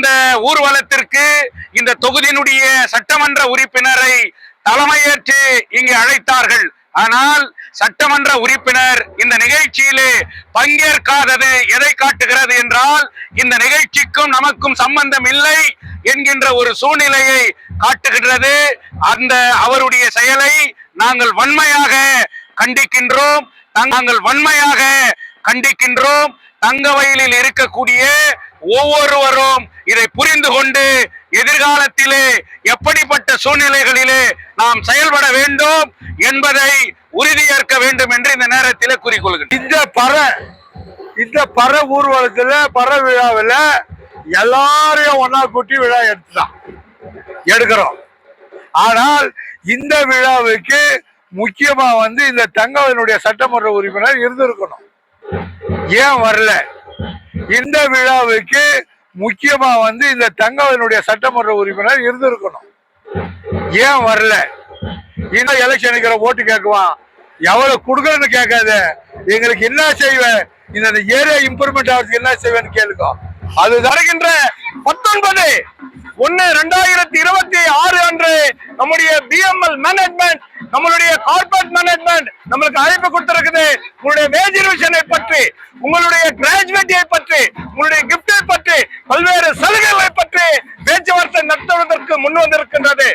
இந்த ஊர்வலத்திற்கு இந்த தொகுதியினுடைய சட்டமன்ற உறுப்பினரை தலைமையேற்று இங்கு அழைத்தார்கள். ஆனால் சட்டமன்ற உறுப்பினர் இந்த நிகழ்ச்சியிலே பங்கேற்காதது எதை காட்டுகிறது என்றால் இந்த நிகழ்ச்சிக்கும் நமக்கும் சம்பந்தம் இல்லை என்கின்ற ஒரு சூழ்நிலையை காட்டுகின்றது. அந்த அவருடைய செயலை நாங்கள் வன்மையாக கண்டிக்கின்றோம். தங்கவயலில் இருக்கக்கூடிய ஒவ்வொருவரும் இதை புரிந்து கொண்டு எதிர்காலத்திலே எப்படிப்பட்ட சூழ்நிலைகளிலே நாம் செயல்பட வேண்டும் என்பதை உறுதியேற்க வேண்டும் என்று இந்த நேரத்தில் கூறிக்கொள்கிறேன். இந்த பற ஊர்வலத்துல பற விழாவில் எல்லாரையும் ஒன்னா கூட்டி விழா எடுக்கிறோம். ஆனால் இந்த விழாவுக்கு முக்கியமா இந்த தங்கவயலுடைய சட்டமன்ற உறுப்பினர் இருந்திருக்கணும். ஏன் வரல? இந்த விழாவுக்கு முக்கியமா இந்த தங்கவயலுடைய சட்டமன்ற உறுப்பினர் இருந்திருக்கணும். ஏன் வரல? இந்த எலெக்ஷனுக்கு ஓட்டு கேட்குவான், எவ்வளவு கொடுக்கணும்னு கேட்காத, எங்களுக்கு என்ன செய்வேன், இந்த ஏரியா இம்ப்ரூவ்மெண்ட் ஆகிறதுக்கு என்ன செய்வேன்னு கேளுங்க. அது தருகின்ற 19/1/2026 அன்று நம்முடைய பிஎம்எல் மேனேஜ்மெண்ட், நம்மளுடைய கார்பரேட் மேனேஜ்மெண்ட் நம்மளுக்கு அழைப்பு கொடுத்திருக்குது. உங்களுடைய வேஜ் ரிவிஷனை பற்றி, உங்களுடைய கிராஜுவேட்டை பற்றி, உங்களுடைய கிஃப்டை பற்றி, பல்வேறு சலுகைகளை பற்றி பேச்சுவார்த்தை நடத்துவதற்கு முன் வந்திருக்கின்றது.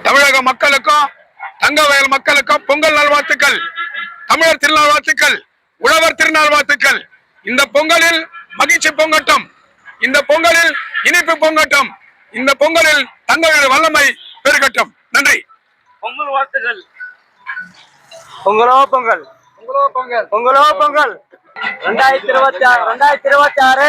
தமிழக மக்களுக்கும் தங்கவயல் மக்களுக்கும் பொங்கல் நல்வாழ்த்துக்கள், தமிழர் திருநாள் வாழ்த்துக்கள், உழவர் திருநாள் வாழ்த்துக்கள். இந்த பொங்கலில் மகிழ்ச்சி பொங்கட்டும், இந்த பொங்கலில் இனிப்பு பொங்கட்டும், இந்த பொங்கலில் தங்கவயல் வல்லமை பெருகட்டும். நன்றி. பொங்கல் வாழ்த்துக்கள். பொங்கலோ பொங்கல், பொங்கலோ பொங்கல், பொங்கலோ பொங்கல். 2026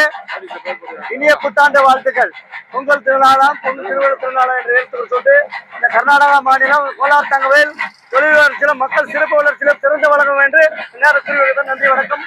இனிய புத்தாண்டு வாழ்த்துக்கள். பொங்கல் திருநாளாம் பொங்கல் திருவிழா திருநாளா என்று சொல்லிட்டு இந்த கர்நாடகா மாநிலம் கோலார் தங்கவயல் தொழில் வளர்ச்சியிலும் மக்கள் சிறப்பு வளர்ச்சியிலும் சிறந்து வழங்கும் என்று நேரத்தில் நன்றி, வணக்கம்.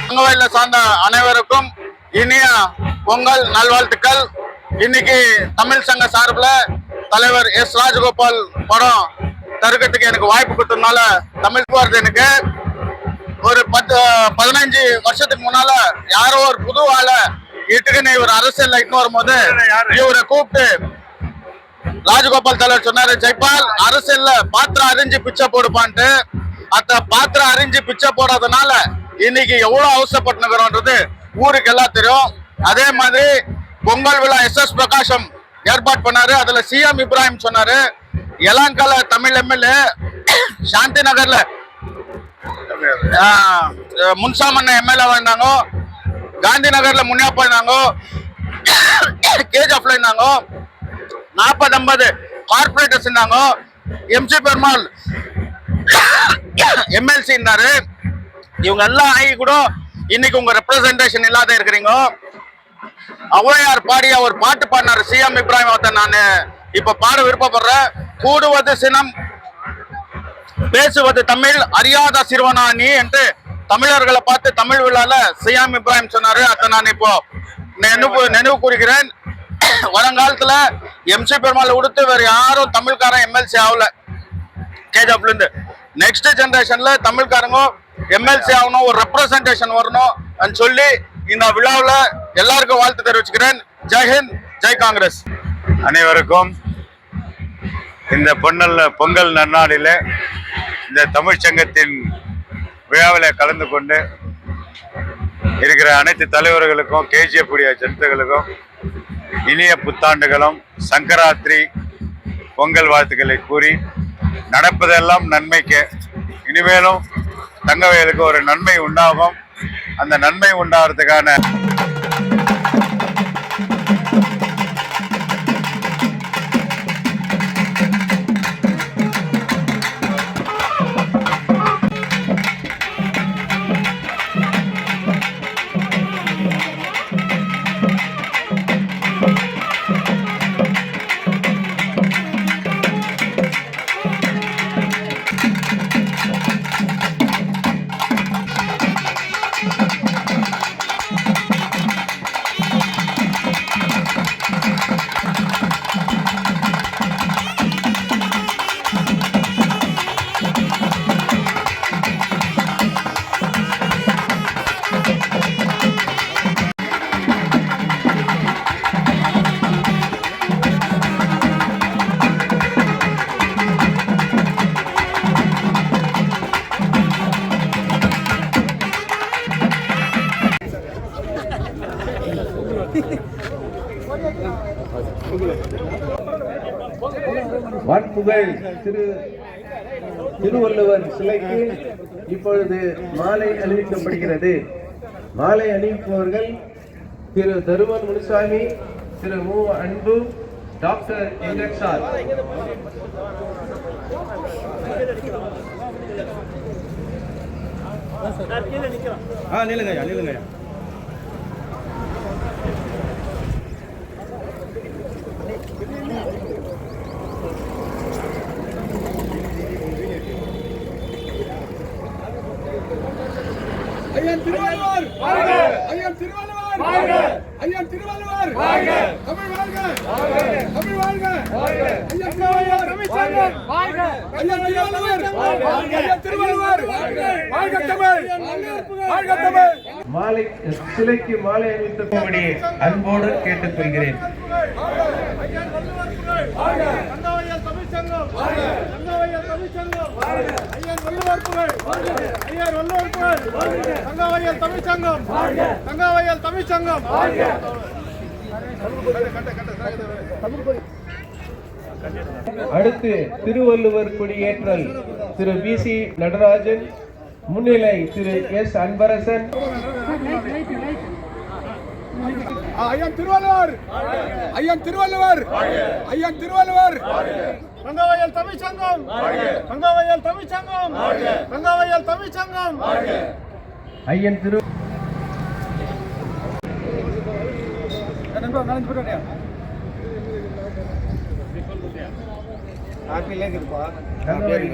தங்கவயலை சார்ந்த அனைவருக்கும் இனிய பொங்கல் நல்வாழ்த்துக்கள். இன்னைக்கு தமிழ் சங்க சார்பில் தலைவர் எஸ் ராஜகோபால் படம் தருக்கிறதுக்கு எனக்கு வாய்ப்பு கொடுத்ததுனால தமிழ் போறது எனக்கு ஒரு 15 வருஷத்துக்கு முன்னால யாரோ ஒரு புது ஆளை இட்டுக்குன்னு இவர் அரசியல் இட்டு வரும்போது இவரை கூப்பிட்டு ராஜகோபால் தலைவர் சொன்னாரு, ஜெய்பால் அரசியல்ல பாத்திரம் அறிஞ்சு பிச்சை போடுப்பான்ட்டு. அந்த பாத்திரம் அறிஞ்சு பிச்சை போடாதனால இன்னைக்கு எவ்வளவு அவசரப்பட்டுங்கிறோன்றது ஊருக்கு எல்லாம் தெரியும். அதே மாதிரி பொங்கல் விழா எஸ் பிரகாசம் ஏற்பாடு பண்ணாரு. அதுல சிஎம் இப்ராஹிம் சொன்னாரு, எலாங்கல தமிழ் எம்எல்ஏ சாந்தி நகர்ல முன்சாமண்ண எம்எல்ஏ இருந்தாங்க, காந்தி நகர்ல முனியாப்பா இருந்தாங்க, கேஜ்எஃப்ல இருந்தாங்க, 40-50 கார்பரேட்டர்ஸ் இருந்தாங்க, எம்சி பெருமாள் எம்எல்சி இருந்தாரு. இவங்க எல்லாம் ஆகி கூட இன்னைக்கு உங்க ரெப்ரசன்டேஷன் இல்லாத இருக்கிறீங்க. ஔவையார் பாடிய ஒரு பாட்டு பாடினாரு சிஎம் இப்ராஹிம். நான் இப்ப பாட விருப்பப்படுறேன். கூடுவது சினம், பேசுவது தமிழ், அறியாத சிறுவனா நீ என்று தமிழர்களை பார்த்து தமிழ் விழால சியாம் இப்ராஹிம் சொன்னாரு. அதை நான் இப்போ நினைவு கூறுகிறேன். வருங்காலத்துல MC பெருமாள் கொடுத்து வேற யாரும் தமிழ்காரன் MLC ஆகல. கேஜப்ல இருந்து நெக்ஸ்ட் ஜெனரேஷன்ல தமிழ்காரங்க MLC ஆகணும், ஒரு ரெப்ரசன்டேஷன் வரணும் சொல்லி இந்த விழாவில் எல்லாருக்கும் வாழ்த்து தெரிவிச்சுக்கிறேன். ஜெய்ஹிந்த், ஜெய் காங்கிரஸ். அனைவருக்கும் இந்த பொங்கல் நன்னாளில் இந்த தமிழ் சங்கத்தின் விழாவில் கலந்து கொண்டு இருக்கிற அனைத்து தலைவர்களுக்கும் KGF உடைய ஜனதர்களுக்கும் இனிய புத்தாண்டுகளும் சங்கராத்திரி பொங்கல் வாழ்த்துக்களை கூறி, நடப்பதெல்லாம் நன்மைக்கு, இனிமேலும் தங்கவேலுக்கு ஒரு நன்மை உண்டாகும். அந்த நன்மை உண்டாகிறதுக்கான வான்புகழ் திருவள்ளுவர் சிலைக்கு இப்பொழுது மாலை அணிவிக்கப்படுகிறது. மாலை அணிவிப்பவர்கள் திரு தருமன் முனுசாமி, திரு மு அன்பு, டாக்டர் எங்கட்சார். நிலுங்கய்யா. ஐயன் திருவள்ளுவர் வாழ்க! ஐயன் திருவள்ளுவர் வாழ்க! ஐயன் திருவள்ளுவர் வாழ்க! தமிழ் வாழ்க! தமிழ் வாழ்க! ஐயன் திருவள்ளுவர் தமிழ்ச்சங்கம் வாழ்க! ஐயன் திருவள்ளுவர் வாழ்க! ஐயன் திருவள்ளுவர் வாழ்க! தமிழ் வாழ்க! தமிழ். மாலை சிலைக்கு மாலை அணிவிக்கும்படி அன்போடு கேட்டுக்கொள்கிறேன். ஐயன் வள்ளுவர் புகழ் வாழ்க! தங்கவையல் தமிழ்ச்சங்கம் வாழ்க! தங்கவையல் தமிழ்ச்சங்கம் வாழ்க! ஐயன் வள்ளுவர் புகழ் வாழ்க! ஐயன் வள்ளுவர் புகழ் வாழ்க! தங்கவையல் தமிழ்ச்சங்கம் வாழ்க! தங்கவையல் தமிழ்ச்சங்கம் வாழ்க! அடுத்து திருவள்ளுவர் கொடியேற்றல் திரு BC நடராஜன், முன்னிலை திரு S அன்பரசன். ஐயன் திருவள்ளுவர் ஐயன் திருவள்ளுவர் ஐயன் திருவள்ளுவர் தங்கவையல் தமிழ்ச்சங்கம் தங்கவையல் தமிழ்ச்சங்கம் தங்கவையல் தமிழ்ச்சங்கம் ஐயன் திரு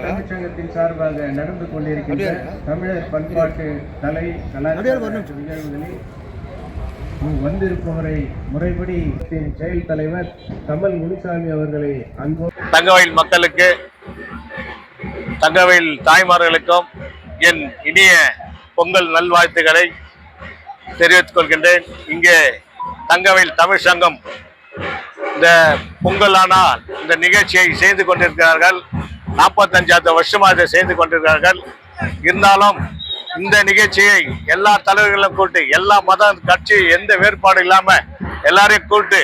தமிழ்ச்சங்கத்தின் சார்பாக நடந்து கொண்டிருக்கின்ற தமிழர் பண்பாட்டு கலை கலாச்சார நிகழ்வுகளில் வந்திருப்பவரை முறைப்படி செயல் தலைவர் கமல் முனுசாமி அவர்களை அன்போடு தங்கவயல் மக்களுக்கு, தங்கவயல் தாய்மார்களுக்கும் என் இனிய பொங்கல் நல்வாழ்த்துக்களை தெரிவித்துக் கொள்கின்றேன். இங்கே தங்கவயல் தமிழ் சங்கம் இந்த பொங்கலானால் இந்த நிகழ்ச்சியை செய்து கொண்டிருக்கிறார்கள். 45வது வருஷமாக இதை செய்து கொண்டிருக்கிறார்கள். இருந்தாலும் இந்த நிகழ்ச்சியை எல்லா தலைவர்களும் கூட்டு, எல்லா மத கட்சி எந்த வேறுபாடு இல்லாம எல்லாரையும் கூட்டு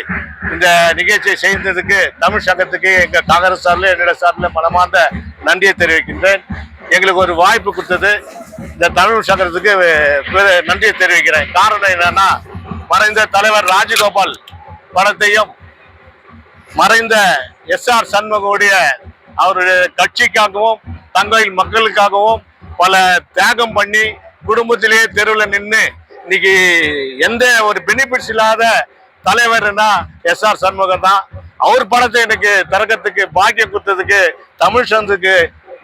இந்த நிகழ்ச்சியை செய்ததுக்கு தமிழ் சங்கத்துக்கு எங்க காங்கிரஸ் சார்பில் என்னுடைய சார்பில் மனமார்ந்த நன்றியை தெரிவிக்கின்றேன். எங்களுக்கு ஒரு வாய்ப்பு கொடுத்தது இந்த தமிழ் சங்கத்துக்கு நன்றியை தெரிவிக்கிறேன். காரணம் என்னன்னா, மறைந்த தலைவர் ராஜகோபால் படத்தையும் மறைந்த SR சண்முகவுடைய அவருடைய கட்சிக்காகவும் தங்கவயல் மக்களுக்காகவும் பல தியாகம் பண்ணி குடும்பத்திலேயே தெருவில் நின்று இன்னைக்கு எந்த ஒரு பெனிஃபிட்ஸ் இல்லாத தலைவர்னா SR சண்முகம் தான். அவர் படத்தை எனக்கு திறக்கத்துக்கு பாக்கியம் கொடுத்ததுக்கு தமிழ் சங்கத்துக்கு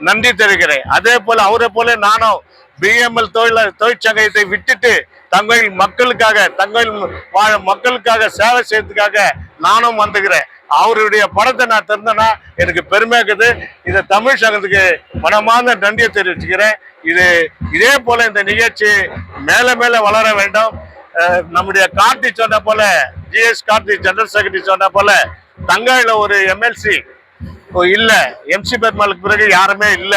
நன்றி தெரிவிக்கிறேன். அதே போல அவரை போல நானும் பிஎம்எல் தொழிற்சங்கத்தை விட்டுட்டு தங்கோயில் மக்களுக்காக, தங்கோயில் வாழ மக்களுக்காக சேவை செய்யறதுக்காக நானும் வந்துக்கிறேன். அவருடைய படத்தை நான் திறந்தேன்னா எனக்கு பெருமையா இருக்குது. இதை தமிழ் சங்கத்துக்கு மனமார்ந்த நன்றியை தெரிவிச்சுக்கிறேன். இதே போல இந்த நிகழ்ச்சி மேல மேல வளர வேண்டும். நம்முடைய கார்த்தி சொன்ன போல, ஜிஎஸ் கார்த்தி ஜெனரல் செக்ரட்டரி சொன்ன போல, தங்காயில ஒரு எம்எல்சி இல்ல, எம்சி பெருமாளுக்கு பிறகு யாருமே இல்ல.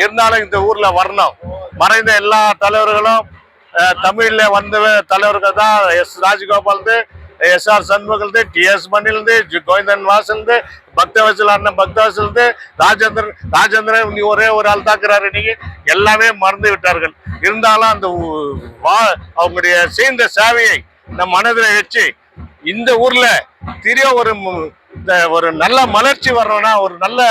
இருந்தாலும் இந்த ஊர்ல வரணும். மறைந்த எல்லா தலைவர்களும் தமிழ்ல வந்த தலைவர்கள் தான். S Rajagopal, S R Shanmugam, T S மணிலிருந்து, கோவிந்தன் வாசல், பக்தவசல் அண்ணன் பக்தவசல், ராஜேந்திரன் நீ ஒரே ஒரு ஆள் தாக்குறாரு. இன்னைக்கு எல்லாமே மறந்து விட்டார்கள். இருந்தாலும் அந்த அவங்களுடைய செய்த சேவையை நம் மனதில் வச்சு இந்த ஊர்ல திரிய ஒரு நல்ல மலர்ச்சி வரணும்னா, ஒரு நல்ல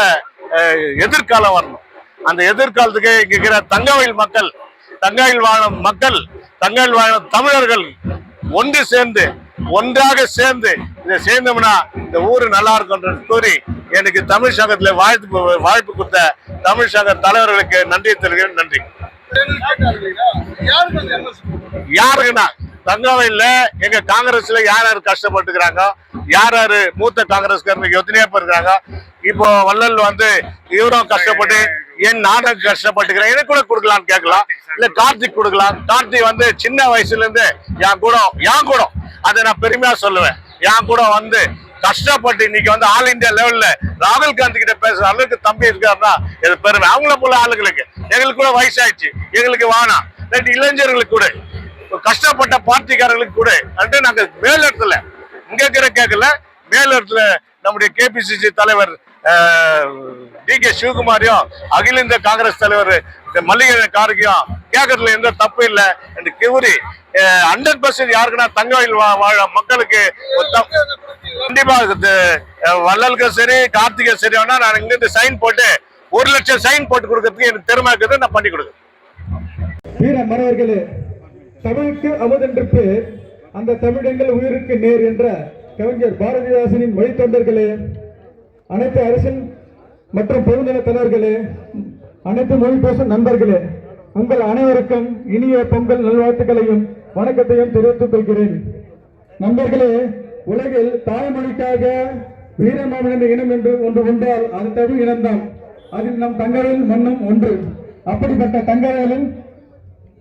எதிர்காலம் வரணும். அந்த எதிர்காலத்துக்கு இங்க இருக்கிற தங்கவயல் மக்கள், தங்காயில் வாழும் மக்கள், தங்காயில் வாழும் தமிழர்கள் ஒன்றாக சேர்ந்து இதை சேர்ந்தோம்னா இந்த ஊரு நல்லா இருக்கும் கூறி எனக்கு தமிழ் சங்கத்துல வாய்ப்பு கொடுத்த தமிழ் சங்க தலைவர்களுக்கு நன்றி தெரிவிக்கிறேன். நன்றி. யாருக்குன்னா தங்கவயல்ல எங்க காங்கிரஸ்ல யார் யாரு கஷ்டப்பட்டுக்கிறாங்க, யார் யாரு மூத்த காங்கிரஸ்காரங்க எத்தனையோ பேர் இருக்காங்க. இப்போ வள்ளல் இவரும் கஷ்டப்பட்டு என் நானும் கஷ்டப்பட்டுக்கிறேன், எனக்கு கூட கொடுக்கலான்னு கேட்கலாம். இல்ல கார்த்திக் கொடுக்கலாம். கார்த்திக் சின்ன வயசுல இருந்து என் கூட அதை நான் பெருமையா சொல்லுவேன். என் கூட கஷ்டப்பட்டு இன்னைக்கு ஆல் இந்தியா லெவல்ல ராகுல் காந்தி கிட்ட பேசுற அளவுக்கு தம்பி இருக்காருன்னா இது பெருமை. அவங்கள போல ஆளுங்களுக்கு எங்களுக்கு கூட வயசாயிடுச்சு, எங்களுக்கு வேணாம். இளைஞர்களுக்கு கூட, கஷ்டப்பட்ட பார்ட்டிக்காரர்களுக்கு கூட நாங்க மேலிடத்துல இங்க இருக்கிற கேட்கல, மேலிடத்துல நம்முடைய கேபிசிசி தலைவர் டி.கே. சிவகுமாரையும், அகில இந்திய காங்கிரஸ் தலைவர் மல்லிகார்ஜுன கார்கேயும் கேட்கறதுல எந்த தப்பு இல்லை என்று கூறி 100% யாருக்குன்னா தங்கவயல் வாழ மக்களுக்கு கண்டிப்பா வள்ளலுக்கு சரி கார்த்திகை சரி வேணா நான் இங்கிருந்து சைன் போட்டு 1 லட்சம் சைன் போட்டு கொடுக்கறதுக்கு எனக்கு திறமை இருக்குது, நான் பண்ணி கொடுக்குறேன். வீர மறவர்களே, தமிழுக்கு அமுதென்று பேர், அந்த தமிழங்கள் உயிருக்கு நேர் என்ற கவிஞர் பாரதிதாசனின் வழித்தொண்டர்களே, அனைத்து அரசியல் மற்றும் பொதுநல தலைவர்களே, அனைத்து மொழி பேசும் நண்பர்களே, உங்கள் அனைவருக்கும் இனிய பொங்கல் நல்வாழ்த்துக்களையும் வணக்கத்தையும் தெரிவித்துக் கொள்கிறேன். நண்பர்களே, உலகில் தாய்மொழிக்காக வீரமாமன் இனம் என்று ஒன்று உண்டால் அது தமிழ் இனம்தான். அதில் நம் தங்கவயல் மண்ணும் ஒன்று. அப்படிப்பட்ட தங்கவயலின்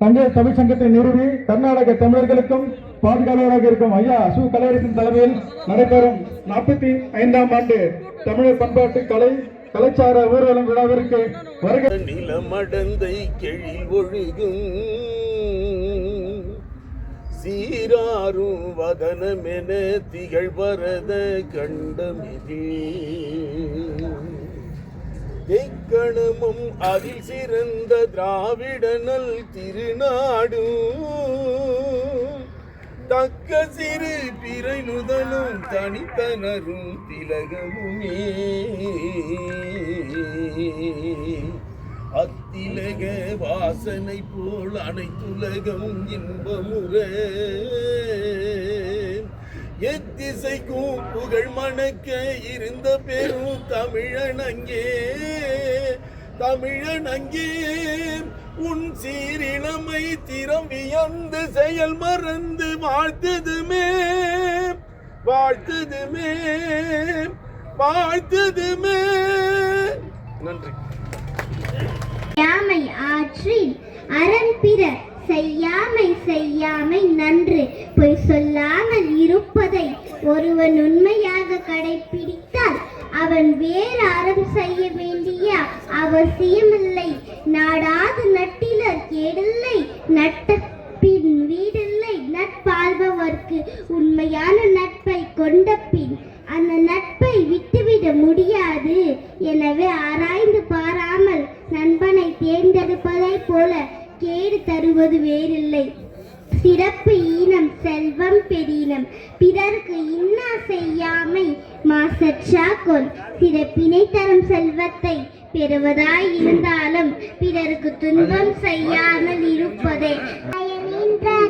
தஞ்சை தமிழ் சங்கத்தை நிறுவி கர்நாடக தமிழர்களுக்கும் பாதுகாவலராக இருக்கும் ஐயா சு. கலையரசன் தலைமையில் நடைபெறும் 45ஆம் ஆண்டு தமிழர் பண்பாட்டு கலைச்சார ஊர்வலம் விழாவிற்கு வருகை. நிலமடந்தை கெழில் ஒழுகும் சீராரும் வதனமென திகழ் வரத கண்டமிதி தெக்கணமும் அதில் சிறந்த திராவிடனல் திருநாடும் தக்க சிறு பிறை நுதலும் தனித்தனரும் திலகமுமே அத்திலக வாசனை போல் அனைத்துலகம் இன்பமுற எத்திசைக்கும் புகழ் மணக்க இருந்த பெரும் தமிழன் அங்கே உன் சீரிழமை திறம் வியந்து செயல் மறந்து வாழ்த்துதுமே நன்றி. செய்யாமை ஆற்றில் அரண் பிற செய்யாமை நன்று. பொய் சொல்லாமல் இருப்பதை ஒருவன் உண்மையாக கடைபிடித்தால் அவன் வேறு அறம் செய்ய வேண்டிய அவசியமில்லை. நாடாது நட்டிலர் கேடில்லை, நட்ட பின் வீடில்லை. நட்பாள்பவர்க்கு உண்மையான நட்பை கொண்ட பின் அந்த நட்பை விட்டுவிட முடியாது. எனவே ஆராய்ந்து பாராமல் நண்பனை தேர்ந்தெடுப்பதை போல கேடு தருவது வேறில்லை. சிறப்பு ஈனம் செல்வம் பெரினம் பிறருக்கு இன்னா செய்யாமை மாசற்றாக்கொல். சிறப்பினை தரும் செல்வத்தை பெறுவதாய் இருந்தாலும் பிறருக்கு துன்பம் செய்யாமல் இருப்பதே.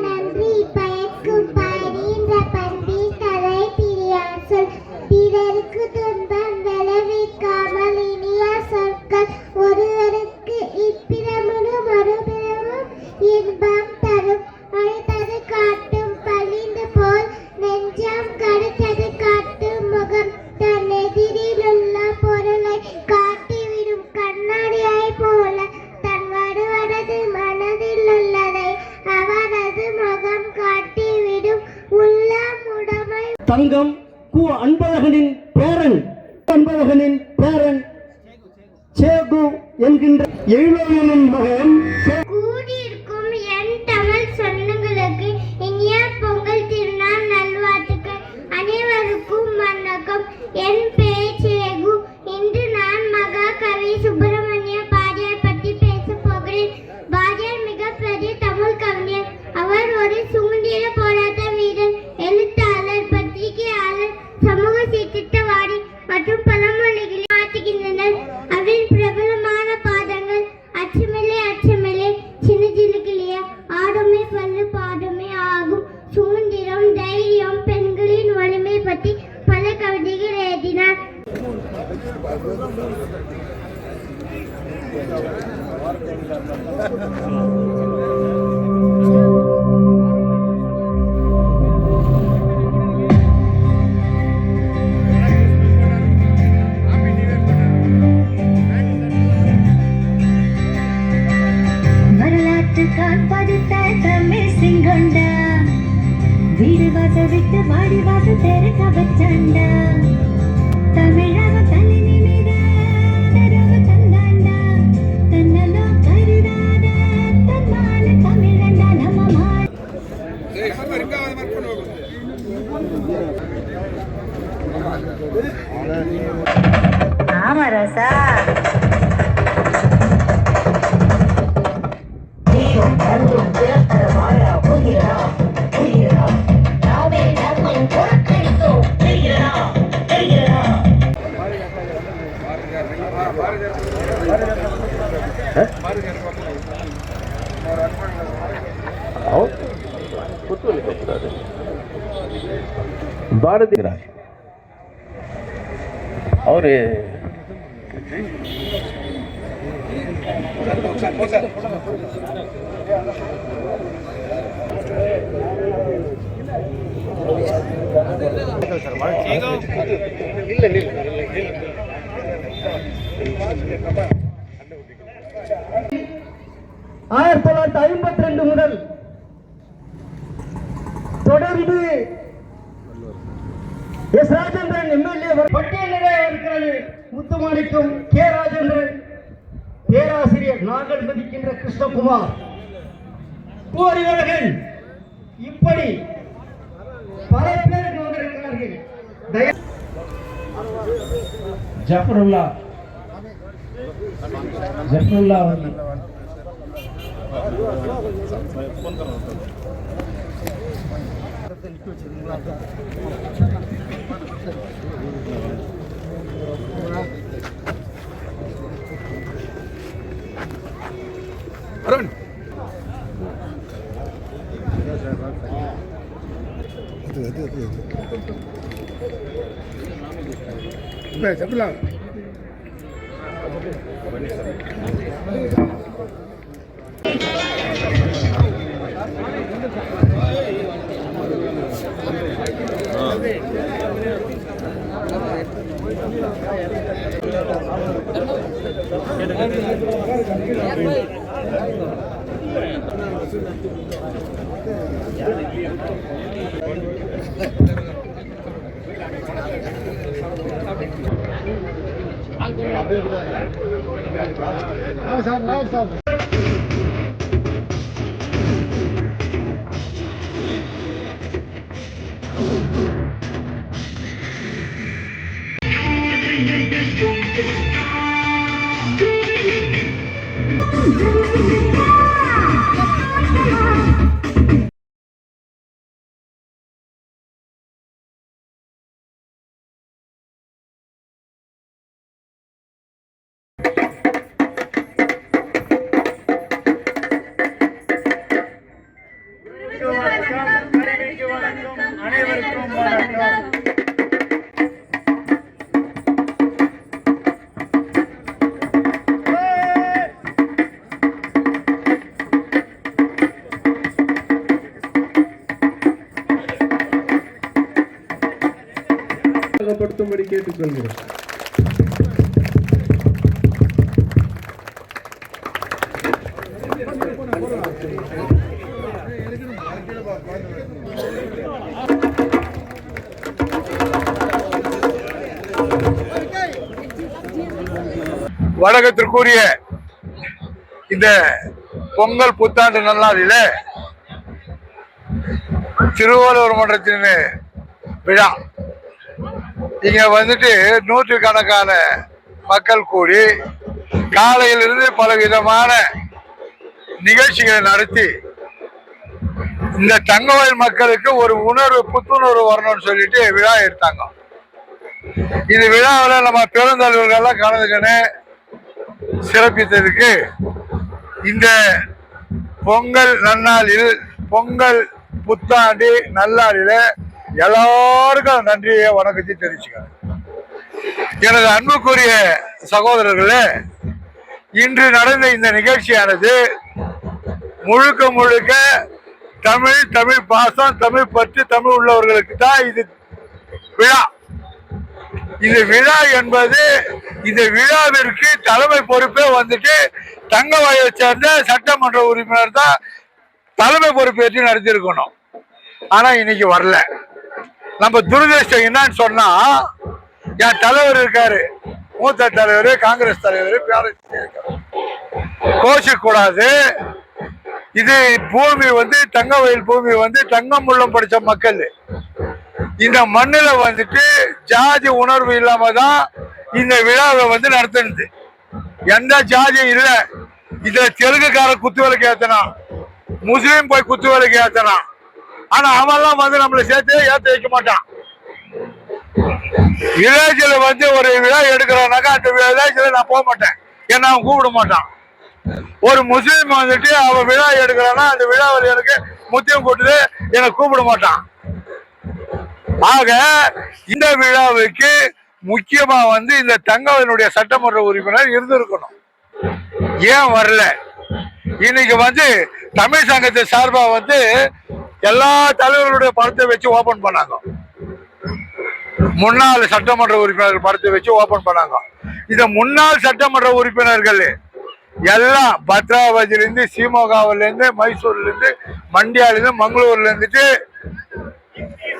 நன்றி பயக்கும் பரிந்த பண்பி தலை பிரியார் சொல். பிறருக்கு துன்பம் விளைவிக்காமல் இனிய சொற்கள் ஒருவருக்கு இப்பிரமும் மறுபிறமும் தங்கம் கு அன்பழகனின் பேரன் சேகு என்கின்ற எழுவனின் மகன் கூடியிருக்கும் என் தமிழ் சொந்தங்களுக்கு இனிய பொங்கல் திருநாள் நல்வாழ்த்துக்கள். அனைவருக்கும் வணக்கம். என் பெயர் சேகு. இன்று நான் மகாகவி சுப்பிரமணிய பாரதியார் பற்றி பேசப் போகிறேன். பாரதியார் மிகப்பெரிய தமிழ் கவிஞர். அவர் ஒரு சுதந்திர போராட்ட வீரர், எழுத்தாளர், பத்திரிகையாளர், சமூக சீர்திருத்தவாதி மற்றும் பல மொழிகளை மாற்றுகின்றனர். அவரின் பிரபலமான பாடங்கள் அச்சமில்லை சின்னஜிலுக்கிலேய ஆடுமை பல்லு பாடுமை ஆகும், சுதந்திரம், தைரியம், பெண்களின் வலிமை பற்றி பல கவிதைகள் எழுதினார். வரலாற்று காண்பதித்த தமிழ் சிங்கொண்டா, வீடு வாச விட்டு வாடி வாச தெரு கபச்சாண்டா, தமிழக தலை நிமிட தரவு தந்தாண்டா, தன்னலோ கருதாத தன்மான தமிழண்டா நம்ம ஆமா ரசா. பாரதி அவரு ஆயிரத்தி 1952 முதல் தொடர்ந்து எஸ் ராஜேந்திரன் எம்எல்ஏ பட்டியலிலே இருக்கிறது. முத்துமாணிக்கம், கே ராஜேந்திரன், பேராசிரியர் நாங்கள் மதிக்கின்ற கிருஷ்ணகுமார், அறிவழகன், இப்படி பல பேருக்கு வந்திருக்கிறார்கள். ஜஃபருல்லா அவர்கள் அருண் చెప్పలా அனைவருக்கும் வணக்கம். படுத்தும்படி கேட்டுக்கொள்கிறேன். வணக்கத்திற்குரிய இந்த பொங்கல் புத்தாண்டு நன்னாளில திருவள்ளுவர் மன்றத்தின் விழா இங்க வந்துட்டு நூற்றுக்கணக்கான மக்கள் கூடி காலையிலிருந்து பல விதமான நிகழ்ச்சிகளை நடத்தி இந்த தங்கவயல் மக்களுக்கு ஒரு புத்துணர்வு வரணும்னு சொல்லிட்டு விழா எடுத்தாங்க. இந்த விழாவில் நம்ம பெருந்தலைவர்கள்லாம் கலந்துக்கின்னு சிறப்பித்ததுக்கு இந்த பொங்கல் நன்னாளில் பொங்கல் புத்தாண்டு நல்லாளில எல்லாருக்கும் நன்றியை வணக்கத்தை தெரிவிச்சுக்கிறேன். எனது அன்புக்குரிய சகோதரர்களே, இன்று நடந்த இந்த நிகழ்ச்சியானது முழுக்க முழுக்க தமிழ் பாசம், தமிழ் பற்று, தமிழ் உள்ளவர்களுக்கு தான் இது விழா. இந்த விழா என்பது இந்த விழாவிற்கு தலைமை பொறுப்பே வந்துட்டு தங்கவயலை சேர்ந்த சட்டமன்ற உறுப்பினர் தான் தலைமை பொறுப்பேற்று நடத்திருக்கணும். ஆனா இன்னைக்கு வரல. நம்ம துரதிருஷ்டம் என்னன்னு சொன்னா, என் தலைவர் இருக்காரு, மூத்த தலைவர், காங்கிரஸ் தலைவர், கோஷிக்க கூடாது. இது பூமி வந்து தங்கவயல் பூமி வந்து தங்கம் முள்ளம் படிச்ச மக்கள். இந்த மண்ணில வந்துட்டு ஜாதி உணர்வு இல்லாம தான் இந்த விழாவை வந்து நடத்துனது. எந்த ஜாதியும் இல்லை. இதுல தெலுங்குக்கார குத்து விளக்கு ஏத்தனான், முஸ்லீம் போய் குத்து விளக்கு ஏத்தனான். ஆனா அவெல்லாம் வந்து நம்மளை சேர்த்து ஏத்த வைக்க மாட்டான். வில்லேஜ்ல வந்து ஒரு விழா எடுக்கிறானாக்கா அந்த வில்லேஜ்ல நான் போக மாட்டேன், ஏன்னா அவன் கூப்பிட மாட்டான். ஒரு முஸ்லீம் வந்துட்டு அவன் விழா எடுக்கிறான்னா அந்த விழாவில் எனக்கு முத்தியம் போட்டு என்னை கூப்பிட மாட்டான். ஆக இந்த விழாவுக்கு முக்கியமா வந்து இந்த தங்கவயலுடைய சட்டமன்ற உறுப்பினர் இருந்திருக்கணும். ஏன் வரல? இன்னைக்கு வந்து தமிழ் சங்கத்தை சார்பா வந்து எல்லா தலைவர்களுடைய படத்தை வச்சு ஓபன் பண்ணாங்க. முன்னாள் சட்டமன்ற உறுப்பினர்கள் படத்தை வச்சு ஓபன் பண்ணாங்க. இந்த முன்னாள் சட்டமன்ற உறுப்பினர்கள் எல்லாம் பத்ராவதியில இருந்து, சீமோகாவில இருந்து, மைசூர்ல இருந்து, மண்டியால இருந்து, மங்களூர்ல இருந்துட்டு,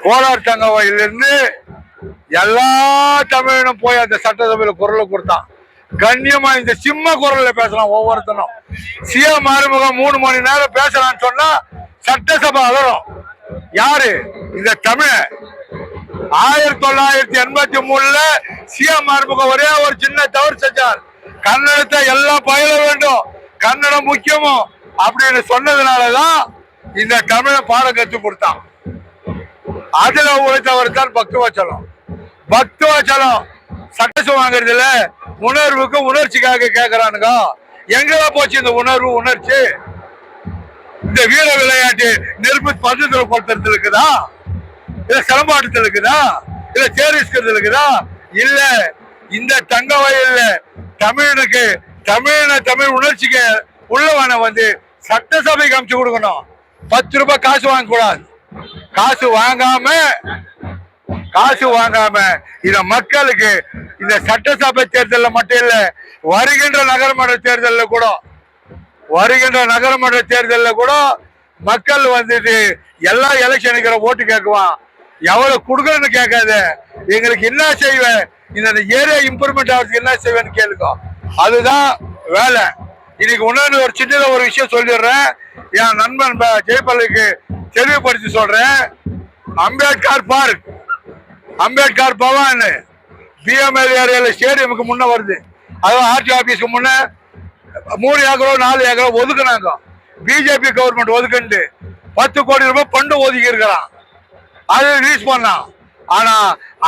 கோலார் தங்கவயல இருந்து எல்லா தமிழனும் போய் அந்த சட்டசபையில குரலை கொடுத்தான். கண்ணியமா இந்த சிம்ம குரல்ல பேசலாம். ஒவ்வொருத்தனும் சிஎம் ஆறுமுகம் 3 மணி நேரம் பேசலாம்னு சொன்னா சட்டசபை அலரும். யாரு? இந்த தமிழ 1983 சிஎம் ஆறுமுகம் ஒரே ஒரு சின்ன தவறு செஞ்சார். கன்னடத்தை எல்லாம் பயில வேண்டும், கன்னடம் முக்கியமோ அப்படின்னு சொன்னதுனாலதான் இந்த தமிழை பாடம் கற்றுக் கொடுத்தான். அதுல உழைத்தவர் தான் பக்தவச்சலம். பக்தவச்சலம் சட்டசபை வாங்குறதுல உணர்வுக்கு உணர்ச்சிக்காக கேட்கிறானுங்க. எங்கெல்லாம் போச்சு இந்த உணர்வு உணர்ச்சி? இந்த வீர விளையாட்டு நெருப்பு பந்தத்துல கொடுத்துறது இருக்குதா? இல்ல சிலம்பாட்டத்தில் இருக்குதா? இல்ல தேரிஸ்கிறது இருக்குதா? இல்ல இந்த தங்கவயல்ல தமிழனுக்கு தமிழ் உணர்ச்சிக்கு உள்ளவனை வந்து சட்டசபைக்கு அனுப்பிச்சு கொடுக்கணும். 10 ரூபாய் காசு வாங்க கூடாது. காசு வாங்காம இத மக்களுக்கு இந்த சட்டசபை தேர்தலில் மட்டும் இல்ல, வருகின்ற நகரமன்ற தேர்தலில் கூட மக்கள் வந்துட்டு எல்லா எலெக்ஷனுக்கு ஓட்டு கேட்குவான். எவ்வளவு கொடுக்கணும்னு கேட்காத, எங்களுக்கு என்ன செய்வேன், இந்த ஏரியா இம்ப்ரூவ்மெண்ட் ஆகிறதுக்கு என்ன செய்வேன்னு கேளுங்க. அதுதான் வேலை. இன்னைக்கு இன்னொன்று ஒரு சின்னத ஒரு விஷயம் சொல்லிடுறேன். என் நண்பன் ஜெயபாலுக்கு தெளிவுபடுத்தி சொல்றேன். அம்பேத்கர் பவன் பிஎம்எல் ஏரியால ஸ்டேடியமுக்கு முன்ன வருது. அதாவது ஆர்டி ஆபீஸ்க்கு முன்ன 3 ஏக்கரோ 4 ஏக்கரோ ஒதுக்குனாங்க. பிஜேபி கவர்மெண்ட் ஒதுக்குண்டு 10 கோடி ரூபாய் பண்டு ஒதுக்கி இருக்கிறான். அது ரிலீஸ் பண்ணான். ஆனா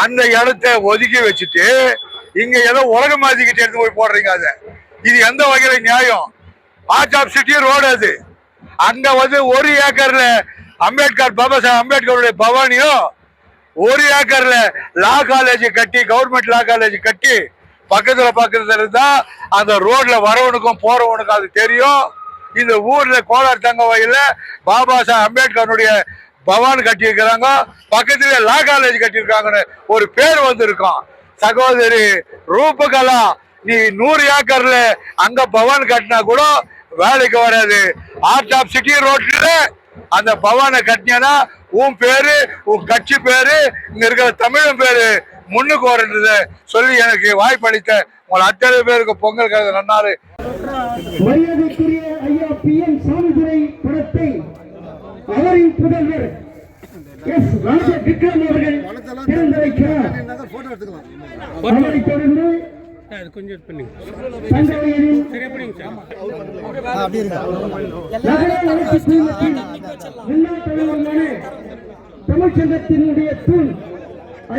அந்த இடத்த ஒதுக்கி வச்சுட்டு இங்க ஏதோ உலக மாதிரிக்கிட்டு எடுத்து போய் போடுறீங்க. அது இது எந்த வகையில நியாயம்? ஆர்ட் ஆஃப் சிட்டி ரோடு அது. அங்க வந்து 1 ஏக்கர்ல பாபா சாஹேப் அம்பேத்கருடைய பவானியும் 1 ஏக்கர்ல லா காலேஜ் கட்டி, கவர்மெண்ட் லா காலேஜ் கட்டி பக்கத்துல இருந்தா அந்த ரோட்ல வரவனுக்கும் போறவனுக்கும் அது தெரியும். இந்த ஊர்ல கோலார் தங்கவயல்ல பாபா சாஹேப் அம்பேத்கருடைய பவான் கட்டி இருக்கிறாங்க, பக்கத்துல லா காலேஜ் கட்டியிருக்காங்கன்னு ஒரு பேர் வந்திருக்கும். சகோதரி ரூபகலா, நீ 100 ஏக்கர்ல அங்க பவான் கட்டினா கூட வேலைக்கு வராது. ஆர்ட் ஆஃப் சிட்டி ரோட்ல அந்த பவானை கட்டினா உன் பேரு, உன் கட்சி பேரு, இங்க இருக்கிற தமிழன் பேரு முன்னுக்கு வரது சொல்லி எனக்கு வாய்ப்பளித்த உங்கள் அத்தனை பேருக்கு பொங்கல் கழக நன்னாரு. மரியாதைக்குரிய ஐயா PM சாமிதுரை படத்தை அவரின் புதல்வர் எஸ் ராஜ விக்ரம் அவர்கள் திறந்து வைக்கிறார். அவரைத் தொடர்ந்து தங்கவேலின் முன்னாள் தலைவரான தமிழ்ச்சங்கத்தினுடைய தூண்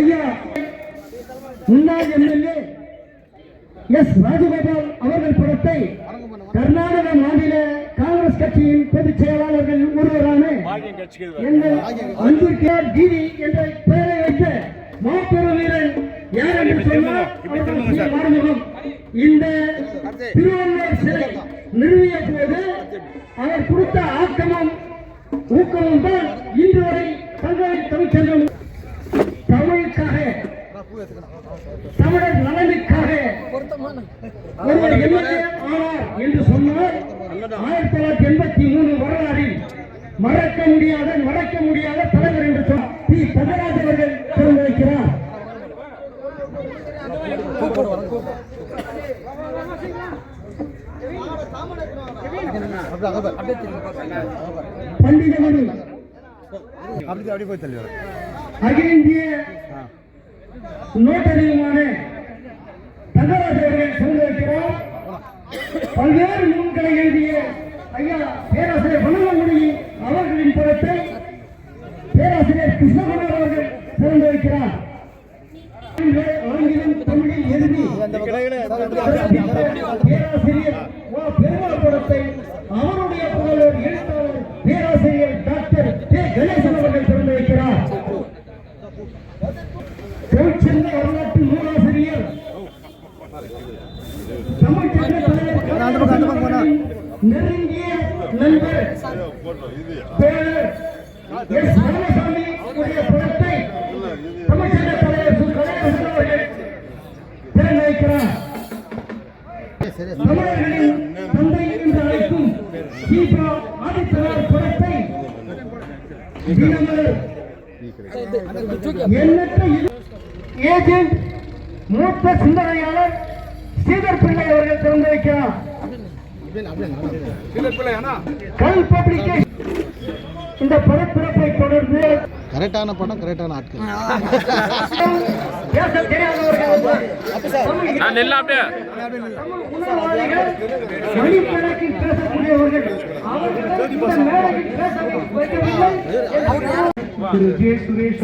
ஐயா முன்னாள் MLA எஸ் ராஜகோபால் அவர்கள் படத்தை கர்நாடக மாநில காங்கிரஸ் கட்சியின் பொதுச் செயலாளர்கள் ஒருவரான அன்பிற்கார் ஜிவி என்ற பெயரை வைத்த மாபெரும் வீரன் யார் என்று சொன்னால் மாறுமுகம். இந்த திருவள்ளுவர் சிலை நிறுவிய போது அவர் கொடுத்த ஆக்கமும் ஊக்கமும் தான் இன்று வரை தங்கவேல் தமிழ்ச்சங்கம் தமிழுக்காக தமிழர் நலனுக்காக ஒருவர் MLA ஆனார் என்று சொன்னால் 1983 வரலாறில் மறக்க முடியாத தலைவர் என்று சொன்னார். பி. தங்கராஜ் அவர்கள் திறந்து வைக்கிறார். பண்டிதமணி அகில இந்திய நோட்டறியுமான தங்கராஜ் அவர்கள் திறந்து வைக்கிறார். பல்வேறு நூல்களை எழுதிய ஐயா பேராசிரியர் வனமொழி அவர்களின் படத்தை பேராசிரியர் கிருஷ்ணகுமார் அவர்கள் திறந்து வைக்கிறார். ஆங்கிலம் தமிழில் எழுதி பேராசிரியர் பெருமாள் படத்தை அவருடைய புகழர் எழுத்தாளர் பேராசிரியர் டாக்டர் கணேசன் அவர்கள் திறந்து வைக்கிறார். தமிழ்ச்சங்க வரலாற்று நூலாசிரியர் தமிழ்ச்சங்க தலைவர் நெருங்கிய நண்பர் பேரர் எஸ். ராமசாமி உடைய படத்தை தமிழ்ச்சங்க தலைவர் கணேசன் அவர்கள் திறந்து வைக்கிறார். தமிழர்களின் தந்தை என்று அழைக்கும் தீபா ஆதித்தனார் படத்தை எண்ணற்ற ஏஜென்ட் மூத்த சிந்தனையாளர் ஸ்ரீதர் பிள்ளை அவர்கள் திறந்து வைக்கிறார். கல் பப்ளிகேஷன் இந்த படப்பிறப்பை தொடர்ந்து கரெக்டான படம் கரெக்டான ஆட்கள் பேச தெரியாதவர்கள் மணிக்கணக்கில் பேசக்கூடியவர்கள் அவர்கள் இந்த மேடையில் பேச வைக்கவில்லை. திரு ஜே. சுரேஷ்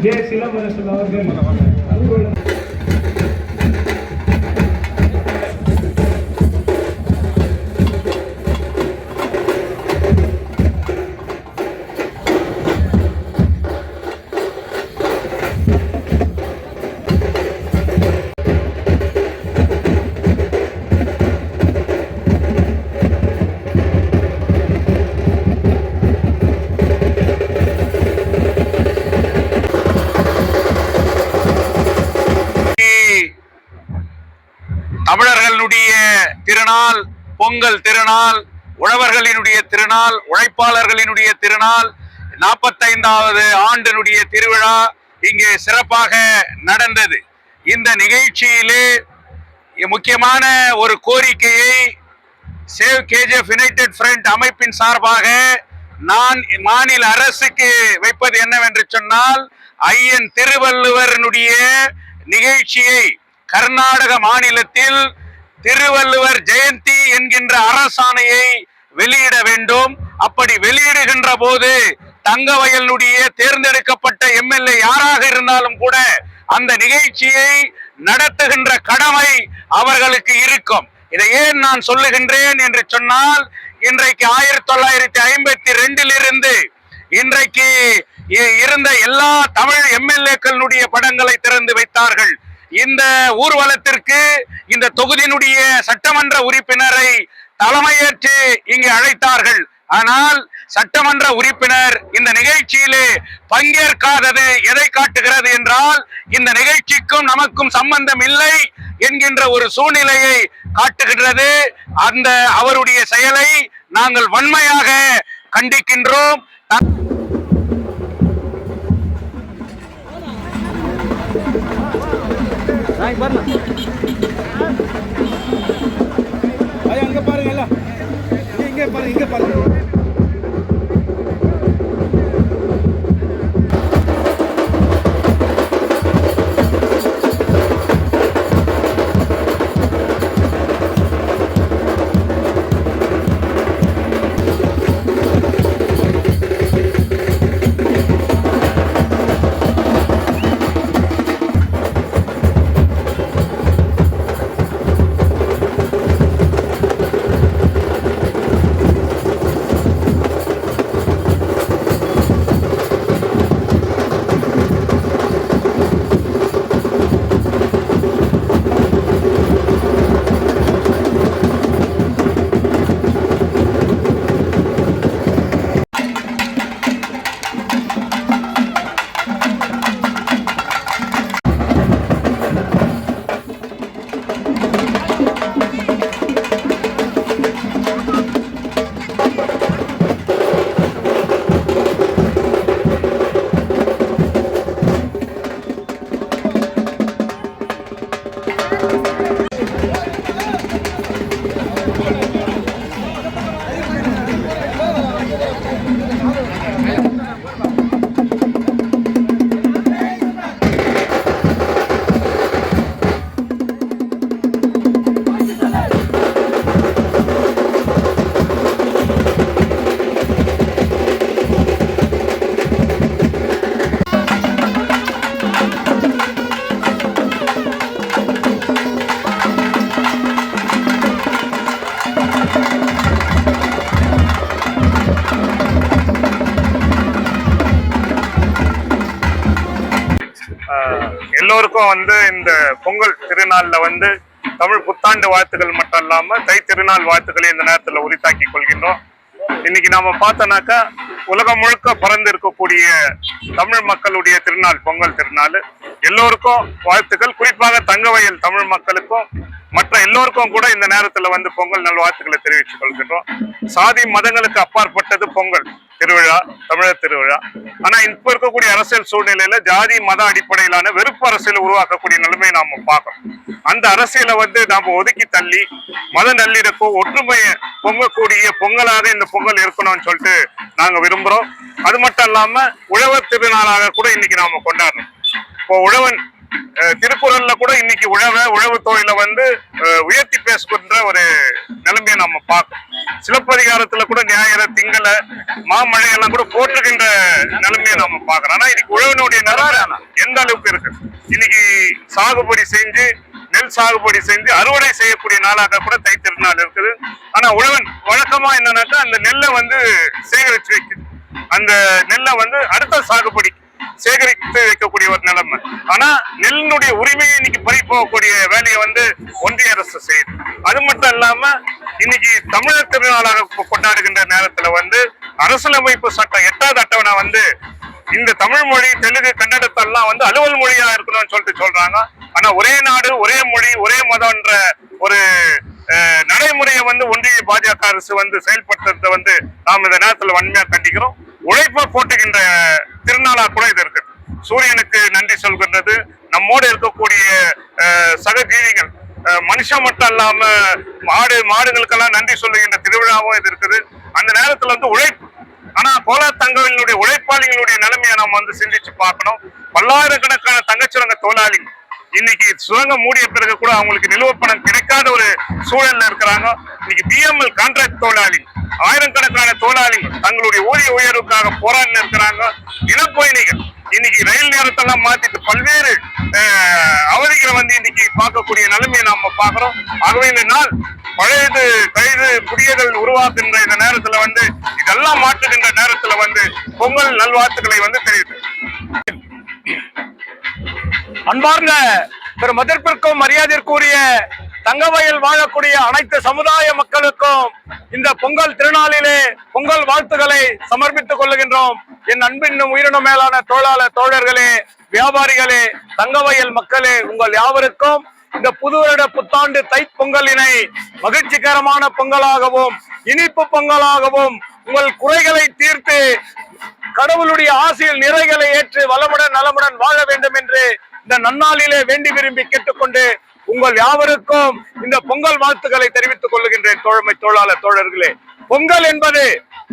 ஜே. சிலம்பரசன் அவர்கள் தமிழர்களுடைய திருநாள், பொங்கல் திருநாள், உழவர்களினுடைய திருநாள், உழைப்பாளர்களினுடைய திருநாள், 45வது ஆண்டினுடைய திருவிழா இங்கே சிறப்பாக நடந்தது. இந்த நிகழ்ச்சியிலே முக்கியமான ஒரு கோரிக்கையை சேவ் கேஜிஎஃப் யுனைடெட் ஃப்ரண்ட் அமைப்பின் சார்பாக நான் மாநில அரசுக்கு வைப்பது என்னவென்று சொன்னால், ஐயன் திருவள்ளுவரனுடைய நிகழ்ச்சியை கர்நாடக மாநிலத்தில் திருவள்ளுவர் ஜெயந்தி என்கின்ற அரசாணையை வெளியிட வேண்டும். அப்படி வெளியிடுகின்ற போது தங்கவயலுடைய தேர்ந்தெடுக்கப்பட்ட MLA யாராக இருந்தாலும் கூட அந்த நிகழ்ச்சியை நடத்துகின்ற கடமை அவர்களுக்கு இருக்கும். இதை ஏன் நான் சொல்லுகின்றேன் என்று சொன்னால், இன்றைக்கு 1952 இருந்து இன்றைக்கு இருந்த எல்லா தமிழ் MLA-க்களுடைய படங்களை திறந்து வைத்தார்கள். இந்த ஊர்வலத்திற்கு இந்த தொகுதியினுடைய சட்டமன்ற உறுப்பினரை தலைமையேற்று இங்கே அழைத்தார்கள். ஆனால் சட்டமன்ற உறுப்பினர் இந்த நிகழ்ச்சியிலே பங்கேற்காதது எதை காட்டுகிறது என்றால், இந்த நிகழ்ச்சிக்கும் நமக்கும் சம்பந்தம் இல்லை என்கின்ற ஒரு சூழ்நிலையை காட்டுகின்றது. அந்த அவருடைய செயலை நாங்கள் வன்மையாக கண்டிக்கின்றோம். அங்க பாருங்க, இங்க பாருங்க. எல்லோருக்கும் இந்த பொங்கல் திருநாள்ல தமிழ் புத்தாண்டு வாழ்த்துக்கள் மட்டும் இல்லாம தை திருநாள் வாழ்த்துக்களை இந்த நேரத்துல உரித்தாக்கி கொள்கின்றோம். இன்னைக்கு நாம பார்த்தோம்னாக்கா உலகம் முழுக்க பறந்து இருக்கக்கூடிய தமிழ் மக்களுடைய திருநாள் பொங்கல் திருநாள். எல்லோருக்கும் வாழ்த்துக்கள். குறிப்பாக தங்கவயல் தமிழ் மக்களுக்கும் மற்ற எல்லோருக்கும் கூட இந்த நேரத்துல பொங்கல் நல் வாழ்த்துக்களை தெரிவித்துக் கொள்கின்றோம். சாதி மதங்களுக்கு அப்பாற்பட்டது பொங்கல் திருவிழா, தமிழர் திருவிழா. ஆனா இப்ப இருக்கக்கூடிய அரசியல் சூழ்நிலையில ஜாதி மத அடிப்படையிலான வெறுப்பு அரசியல் உருவாக்கக்கூடிய நிலைமையை நாம பார்க்கணும். அந்த அரசியலை நாம ஒதுக்கி தள்ளி மத நல்லிணக்கோ ஒற்றுமையை பொங்கக்கூடிய பொங்கலாக இந்த பொங்கல் இருக்கணும்னு சொல்லிட்டு நாங்க விரும்புறோம். அது மட்டும் இல்லாம உழவர் திருநாளாக கூட இன்னைக்கு நாம கொண்டாடணும். இப்போ உழவன் திருக்குறள்ல கூட இன்னைக்கு உழவு தொழில உயர்த்தி பேசுகின்ற ஒரு நிலைமையை நம்ம பார்க்கணும். சிலப்பதிகாரத்துல கூட ஞாயிறு திங்கள மாமழையெல்லாம் கூட போற்றுகின்ற நிலைமையை நாம பார்க்கிறோம். ஆனா இன்னைக்கு உழவனுடைய நிலவரம் எந்த அளவுக்கு இருக்கு? இன்னைக்கு சாகுபடி செஞ்சு நெல் சாகுபடி செஞ்சு அறுவடை செய்யக்கூடிய நாளாக கூட தை திருநாள் இருக்குது. ஆனா உழவன் வழக்கமா என்னன்னாக்கா அந்த நெல்லை சேகரிச்சு வைக்குது. அந்த நெல்லை அடுத்த சாகுபடி சேகரித்து வைக்கக்கூடிய ஒரு நிலைமை. ஆனா நெல்லினுடைய உரிமையை இன்னைக்கு பறி போகக்கூடிய வேலையை ஒன்றிய அரசு செய்யுது. அது மட்டும் இல்லாம இன்னைக்கு தமிழர் திருநாளாக கொண்டாடுகின்ற நேரத்துல அரசியலமைப்பு சட்டம் 8வது அட்டவணை இந்த தமிழ் மொழி தெலுங்கு கன்னடத்தெல்லாம் அலுவல் மொழியா இருக்கணும்னு சொல்றாங்க. ஆனா ஒரே நாடு ஒரே மொழி ஒரே மதம்ன்ற ஒரு நடைமுறையை ஒன்றிய பாஜக அரசு செயல்படுத்துறத நாம் இந்த நேரத்துல வன்மையா கண்டிக்கிறோம். உழைப்பை போட்டுகின்ற திருநாளா கூட இது இருக்கு. சூரியனுக்கு நன்றி சொல்கின்றது, நம்மோடு இருக்கக்கூடிய சகஜீவிகள் மனுஷன் மட்டும் இல்லாம மாடுகளுக்கெல்லாம் நன்றி சொல்லுகின்ற திருவிழாவும் இது இருக்குது. அந்த நேரத்துல உழைப்பு. ஆனா கோலார் தங்கவேலுடைய உழைப்பாளிகளுடைய நிலைமையை நாம சிந்திச்சு பார்க்கணும். பல்லாயிரக்கணக்கான தங்கச்சுரங்க தொழிலாளிகள் இன்னைக்கு சுரங்கம் மூடிய பிறகு கூட அவங்களுக்கு நிலுவப்பணம் கிடைக்காத ஒரு சூழல்ல இருக்கிறாங்க. இன்னைக்கு பிஎம்எல் கான்ட்ராக்ட் தொழிலாளி ஆயிரக்கணக்கான தொழிலாளிகள் தங்களுடைய ஊதிய உயர்வுக்காக போராடி இருக்கிறாங்க. இனப்பயணிகள் இன்னைக்கு ரயில் நேரத்தெல்லாம் மாத்திட்டு பல்வேறு அவதிகளை இன்னைக்கு பார்க்கக்கூடிய நிலைமையை நாம பார்க்கிறோம். ஆகவே இந்த நாள் பழையது கைது புதியகள் உருவாக்குகின்ற இந்த நேரத்துல இதெல்லாம் மாற்றுகின்ற நேரத்துல பொங்கல் நல்வாழ்த்துக்களை தெரியுது. அன்பார்ந்த பெரும் மதிப்பிற்கும் மரியாதைக்குரிய தங்கவயல் வாழக்கூடிய அனைத்து சமுதாய மக்களுக்கும் இந்த பொங்கல் திருநாளிலே பொங்கல் வாழ்த்துக்களை சமர்ப்பித்துக் கொள்ளுகின்றோம். என் அன்பின் உயிரினும் மேலான தொழிலாளர் தோழர்களே, வியாபாரிகளே, தங்கவயல் மக்களே, உங்கள் யாவருக்கும் இந்த புது வருட புத்தாண்டு தை பொங்கலினை மகிழ்ச்சிகரமான பொங்கலாகவும் இனிப்பு பொங்கலாகவும் உங்கள் குறைகளை தீர்த்து கடவுளுடைய ஆசையில் நிறைகளை ஏற்று வளமுடன் நலமுடன் வாழ வேண்டும் என்று இந்த நன்னாளிலே வேண்டி விரும்பி கேட்டுக்கொண்டு உங்கள் யாவருக்கும் இந்த பொங்கல் வாழ்த்துக்களை தெரிவித்துக் கொள்ளுகின்றேன். தோழமை தொழிலாளர் தோழர்களே, பொங்கல் என்பது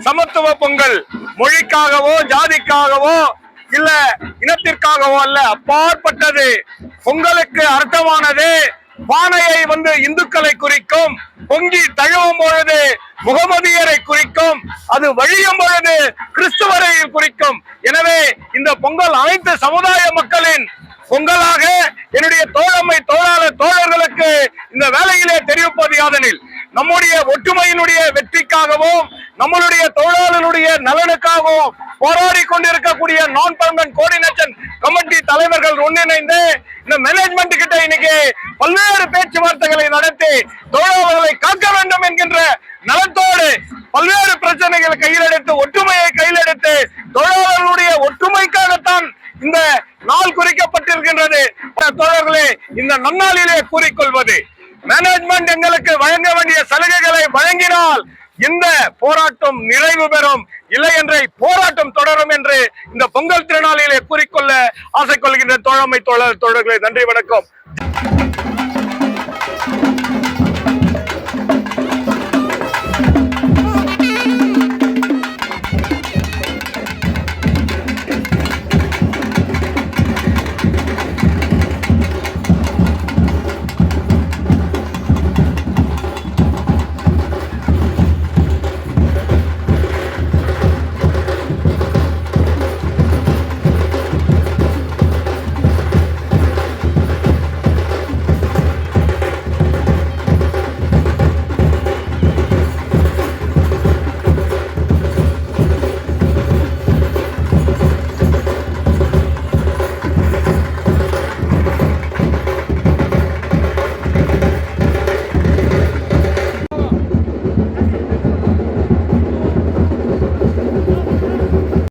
சமத்துவ பொங்கல், மொழிக்காகவோ ஜாதிக்காகவோ இல்ல இனத்திற்காகவோ அல்ல, அப்பாற்பட்டது. பொங்கலுக்கு அர்த்தமானது பானையை இந்துக்களை குறிக்கும், பொங்கி தழுவும் பொழுது முகமதியரை குறிக்கும், அது வழியும் பொழுது கிறிஸ்துவரை குறிக்கும். எனவே இந்த பொங்கல் அனைத்து சமுதாய மக்களின் பொங்கலாக என்னுடைய தோழமை தொழிலாளர் தோழர்களுக்கு இந்த வேலையிலே தெரிவிப்பது யாதெனில், நம்முடைய ஒற்றுமையினுடைய வெற்றிக்காகவும் நம்மளுடைய தொழிலாளர்களுடைய நலனுக்காகவும் போராடி கொண்டிருக்கக்கூடிய நான் பர்மனன்ட் கோஆர்டினேஷன் கமிட்டி தலைவர்கள் ஒன்றிணைந்து இந்த மேனேஜ்மெண்ட் கிட்ட இன்னைக்கு பல்வேறு பேச்சுவார்த்தைகளை நடத்தி தொழிலாளர்களை காக்க வேண்டும் என்கின்ற நலத்தோடு பல்வேறு பிரச்சனைகளை கையில் எடுத்து ஒற்றுமையை கையில் எடுத்து தொழிலாளர்களுடைய ஒற்றுமைக்காகத்தான் இந்த நாள் குறிக்கப்பட்டிருக்கின்றது. தோழர்களே, இந்த நன்னாளிலே கூறிக்கொள்வது, மேனேஜ்மெண்ட் எங்களுக்கு வழங்க வேண்டிய சலுகைகளை வழங்கினால் இந்த போராட்டம் நிறைவு பெறும், இல்லை என்ற போராட்டம் தொடரும் என்று இந்த பொங்கல் திருநாளிலே கூறிக்கொள்ள ஆசை கொள்கின்ற தோழமை தோழர்களே, நன்றி, வணக்கம்.